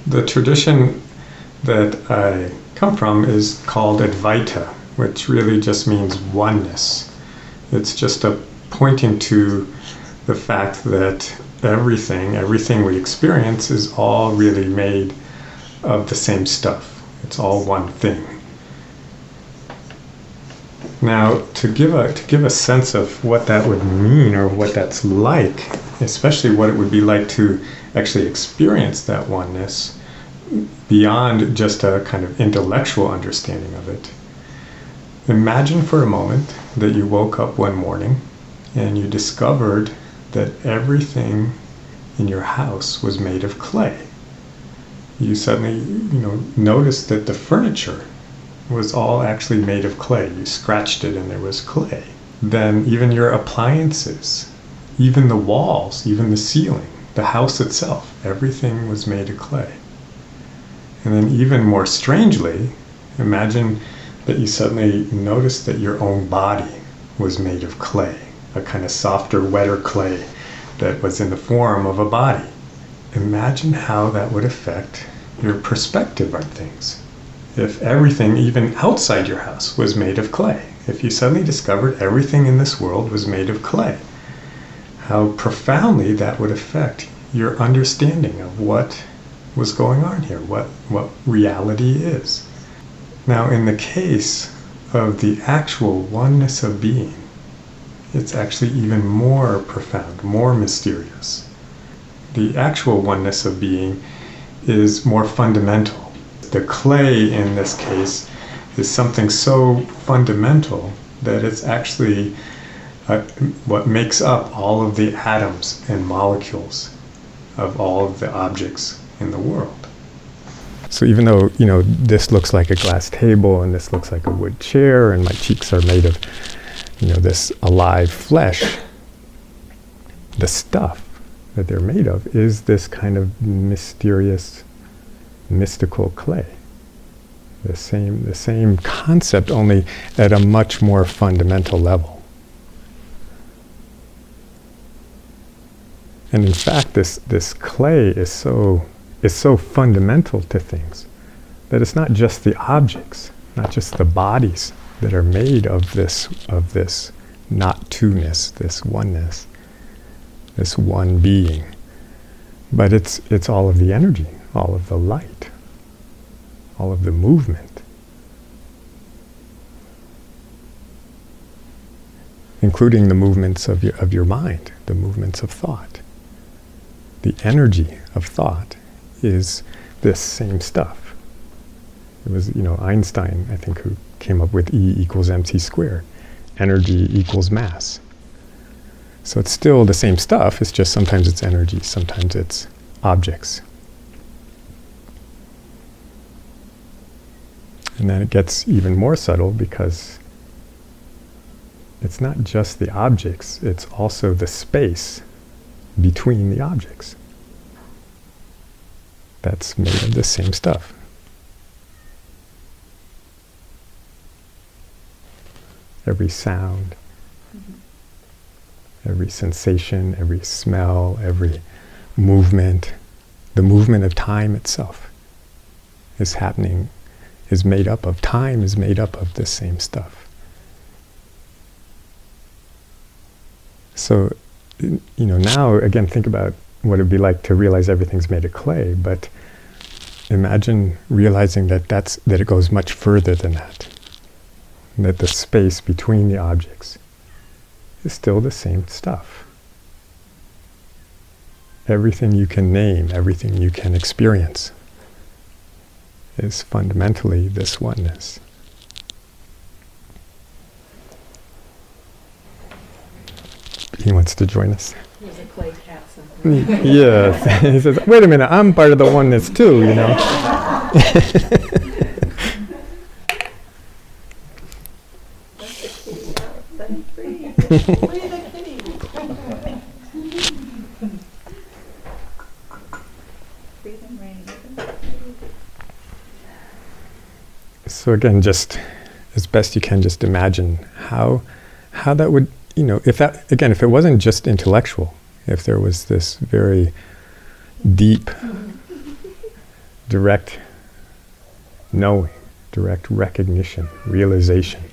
The tradition that I come from is called Advaita, which really just means oneness. It's just a pointing to the fact that everything we experience is all really made of the same stuff. It's all one thing. Now, to give a sense of what that would mean or what that's like, especially what it would be like to actually experience that oneness beyond just a kind of intellectual understanding of it. Imagine for a moment that you woke up one morning and you discovered that everything in your house was made of clay. You suddenly, noticed that the furniture was all actually made of clay. You scratched it and there was clay. Then even your appliances, even the walls, even the ceiling, the house itself, everything was made of clay. And then even more strangely, imagine that you suddenly noticed that your own body was made of clay, a kind of softer, wetter clay that was in the form of a body. Imagine how that would affect your perspective on things. If everything, even outside your house, was made of clay, if you suddenly discovered everything in this world was made of clay, how profoundly that would affect your understanding of what was going on here, what reality is. Now, in the case of the actual oneness of being, it's actually even more profound, more mysterious. The actual oneness of being is more fundamental. The clay in this case is something so fundamental that it's actually what makes up all of the atoms and molecules of all of the objects in the world. So even though, this looks like a glass table and this looks like a wood chair and my cheeks are made of, this alive flesh, the stuff that they're made of is this kind of mysterious, mystical clay. The same concept, only at a much more fundamental level. And in fact, this clay is so fundamental to things that it's not just the objects, not just the bodies that are made of this not two-ness, this oneness, this one being, but it's all of the energy, all of the light, all of the movement, including the movements of your mind, the movements of thought. The energy of thought is this same stuff. It was, Einstein, I think, who came up with E equals mc squared. Energy equals mass. So it's still the same stuff, it's just sometimes it's energy, sometimes it's objects. And then it gets even more subtle because it's not just the objects, it's also the space between the objects that's made of the same stuff. Every sound, every sensation, every smell, every movement, the movement of time itself is made up of time, is made up of the same stuff. So, now again, think about what it'd be like to realize everything's made of clay, but imagine realizing that it goes much further than that. That the space between the objects is still the same stuff. Everything you can name, everything you can experience is fundamentally this oneness. He wants to join us. There's a clay cat somewhere. Yes. He says, wait a minute, I'm part of the oneness too, So again, just as best you can, just imagine how that would, if it wasn't just intellectual, if there was this very deep direct knowing, direct recognition, realization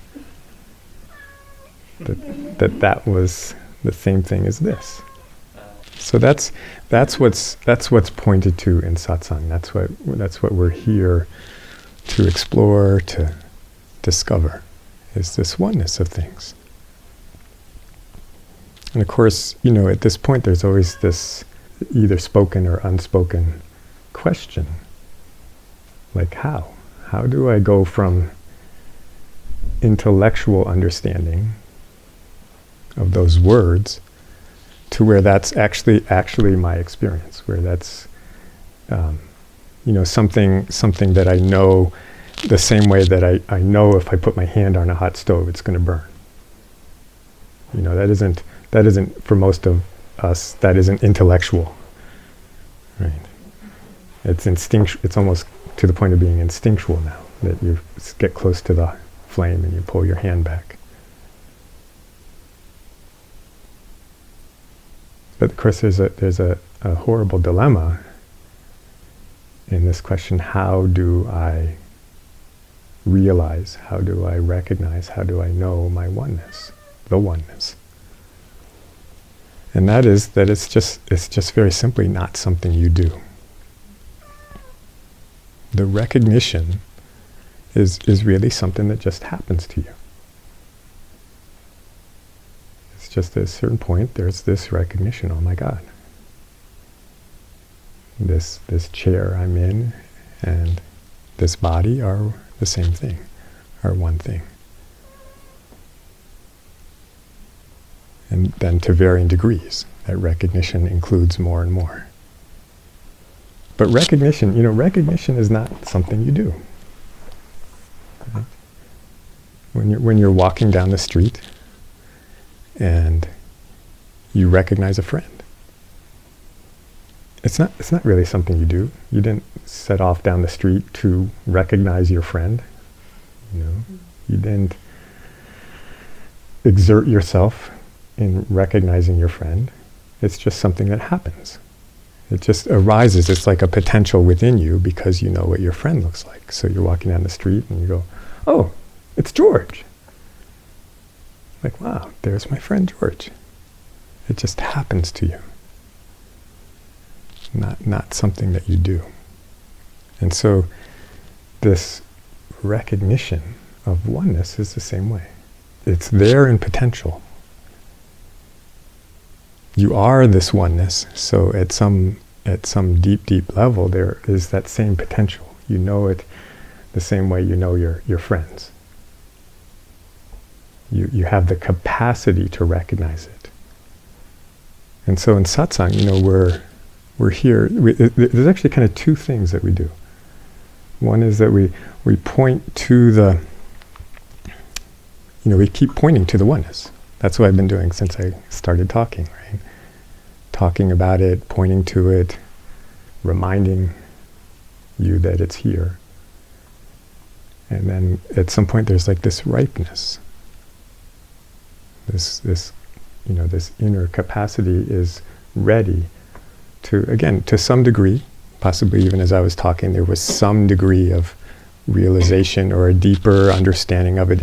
that was the same thing as this. So that's what's pointed to in satsang. That's what we're here to explore, to discover, is this oneness of things. And of course, at this point there's always this either spoken or unspoken question. Like how? How do I go from intellectual understanding of those words to where that's actually my experience, where that's something that I know the same way that I know if I put my hand on a hot stove it's going to burn. That isn't for most of us, that isn't intellectual, right? It's it's almost to the point of being instinctual now, that you get close to the flame and you pull your hand back. But of course there's a horrible dilemma in this question: how do I realize, how do I recognize, how do I know my oneness, the oneness? And that is that it's just very simply not something you do. The recognition is really something that just happens to you. It's just at a certain point there's this recognition, oh my God. This chair I'm in and this body are the same thing, are one thing. And then to varying degrees, that recognition includes more and more. But recognition is not something you do. Right? When you're walking down the street and you recognize a friend, it's not really something you do. You didn't set off down the street to recognize your friend. You didn't exert yourself in recognizing your friend. It's just something that happens. It just arises. It's like a potential within you because you know what your friend looks like. So you're walking down the street and you go, oh, it's George. Like, wow, there's my friend George. It just happens to you. Not something that you do. And so this recognition of oneness is the same way. It's there in potential. You are this oneness, so at some deep level there is that same potential. You know it the same way you know your friends. You have the capacity to recognize it. And so in satsang, we're here. There's actually kind of two things that we do. One is that we point to the, we keep pointing to the oneness. That's what I've been doing since I started talking, right? Talking about it, pointing to it, reminding you that it's here. And then at some point there's like this ripeness. This inner capacity is ready to, again, to some degree, possibly even as I was talking, there was some degree of realization or a deeper understanding of it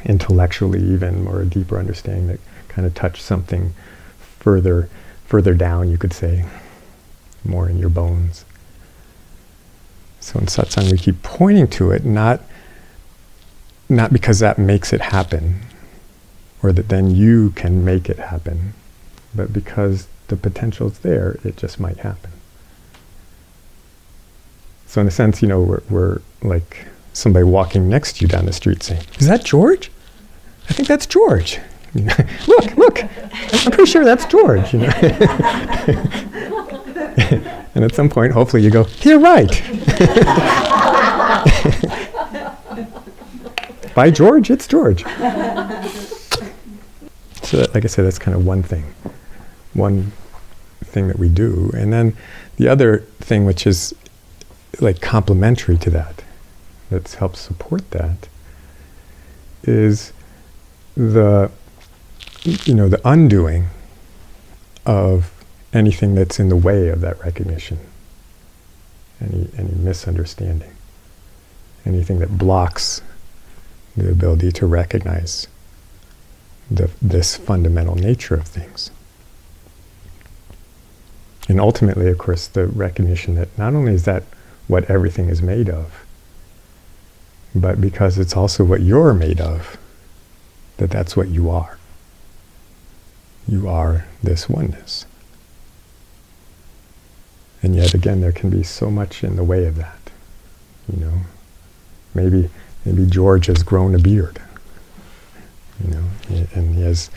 intellectually even, or a deeper understanding that kind of touched something further down, you could say, more in your bones. So in satsang we keep pointing to it, not because that makes it happen, or that then you can make it happen, but because the potential's there, it just might happen. So in a sense, we're like somebody walking next to you down the street saying, "Is that George? I think that's George. Look, I'm pretty sure that's George." And at some point, hopefully you go, "You're right." By George, it's George. So like I said, that's kind of one thing that we do. And then the other thing, which is like complementary to that helps support that, is the undoing of anything that's in the way of that recognition. any misunderstanding, anything that blocks the ability to recognize this fundamental nature of things. And ultimately, of course, the recognition that not only is that what everything is made of, but because it's also what you're made of, that's what you are. You are this oneness. And yet again, there can be so much in the way of that. You know, maybe George has grown a beard, you know, and he has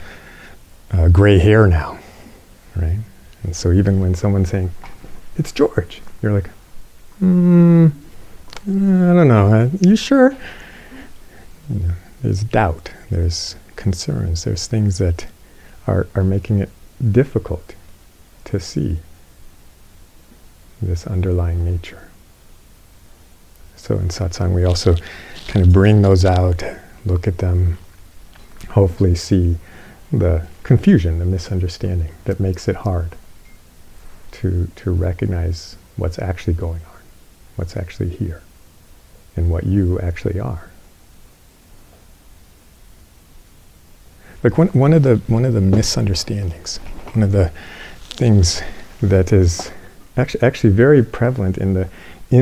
gray hair now, right? And so even when someone's saying, "It's George," you're like, I don't know, you sure? You know, there's doubt, there's concerns, there's things that are making it difficult to see this underlying nature. So in satsang we also kind of bring those out, look at them, hopefully see the confusion, the misunderstanding that makes it hard to recognize what's actually going on, what's actually here, and what you actually are. Like one of the misunderstandings, one of the things that is actually very prevalent in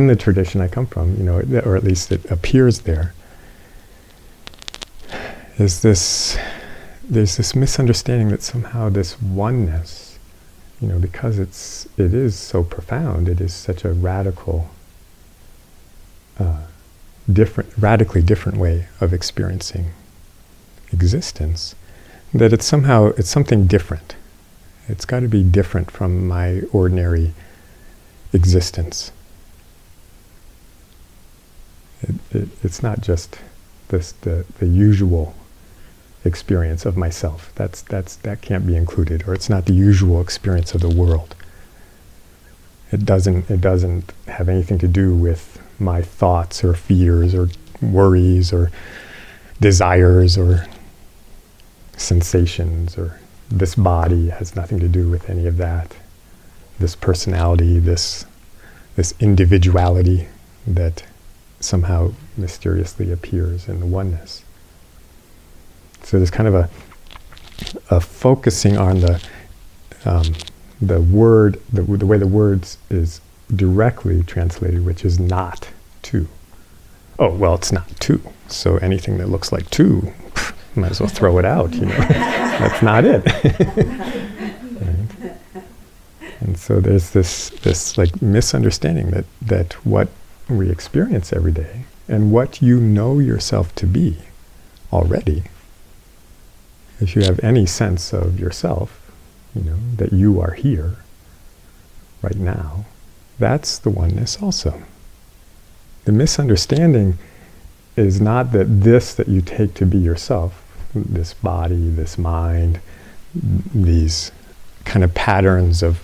the tradition I come from, you know, or at least it appears there, is there's this misunderstanding that somehow this oneness, you know, because it is so profound, it is such a radically different way of experiencing existence, that it's something different. It's got to be different from my ordinary existence. It's not just the usual experience of myself. That can't be included, or it's not the usual experience of the world. It doesn't have anything to do with my thoughts or fears or worries or desires or sensations, or this body has nothing to do with any of that. This personality, this individuality that somehow mysteriously appears in the oneness. So there's kind of a focusing on the word, the way the words is directly translated, which is not two. Oh, well, it's not two. So anything that looks like two, might as well throw it out, you know. That's not it. Right? And so there's this like misunderstanding that what we experience every day and what you know yourself to be already, if you have any sense of yourself, you know, that you are here right now, that's the oneness also. The misunderstanding is not that you take to be yourself, this body, this mind, these kind of patterns of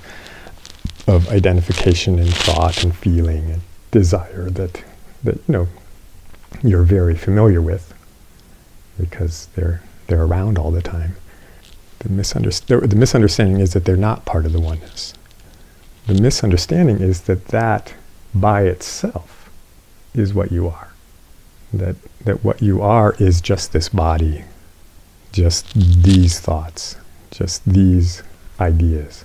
identification and thought and feeling and desire that you know you're very familiar with because they're around all the time. The misunderstanding is that they're not part of the oneness. The misunderstanding is that by itself is what you are. That what you are is just this body, just these thoughts, just these ideas,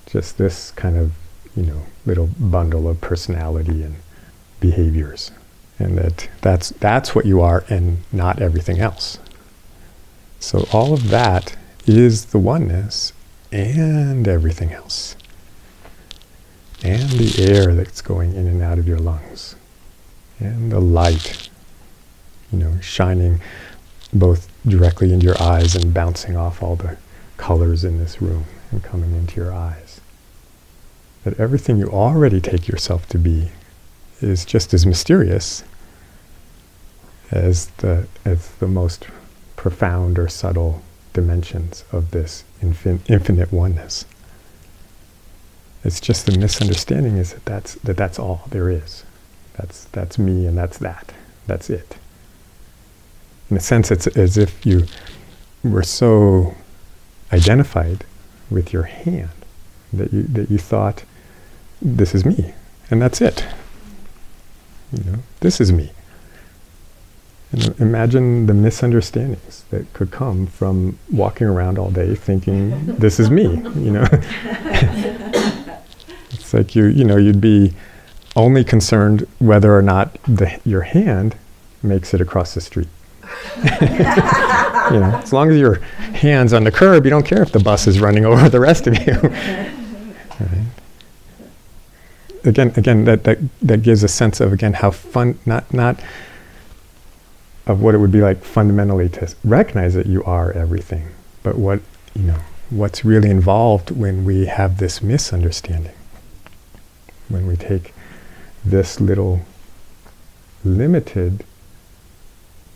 just this kind of, you know, little bundle of personality and behaviors, and that's what you are and not everything else. So all of that is the oneness and everything else, and the air that's going in and out of your lungs, and the light, you know, shining both directly into your eyes and bouncing off all the colors in this room and coming into your eyes. That everything you already take yourself to be is just as mysterious as the most profound or subtle dimensions of this infinite oneness. It's just the misunderstanding is that's all there is. That's me and that's it. In a sense, it's as if you were so identified with your hand that you thought, this is me, And that's it. This is me. And imagine the misunderstandings that could come from walking around all day thinking, this is me, It's like you'd be only concerned whether or not your hand makes it across the street. As long as your hand's on the curb, you don't care if the bus is running over the rest of you. Right? Again, that gives a sense of how fun, not of what it would be like fundamentally to recognize that you are everything, but what's really involved when we have this misunderstanding, when we take this little limited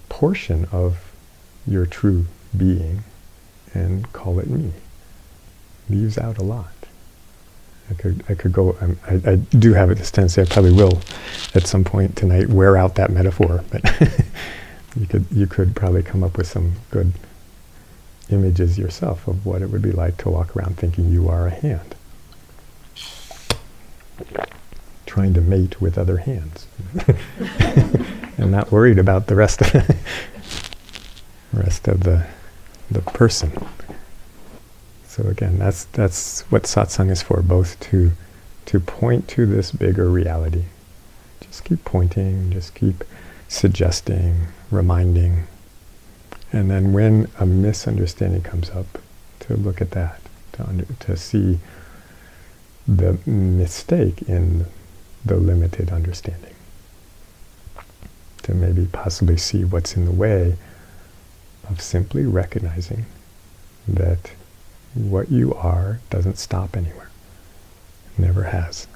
portion of your true being and call it me. Leaves out a lot. I could go. I do have this tendency. I probably will, at some point tonight, wear out that metaphor. But you could probably come up with some good images yourself of what it would be like to walk around thinking you are a hand, trying to mate with other hands, and not worried about the rest of the person. So again, that's what satsang is for, both to point to this bigger reality. Just keep pointing, just keep suggesting, reminding, and then when a misunderstanding comes up, to look at that, to see the mistake in the limited understanding, to maybe possibly see what's in the way of simply recognizing that what you are doesn't stop anywhere. It never has.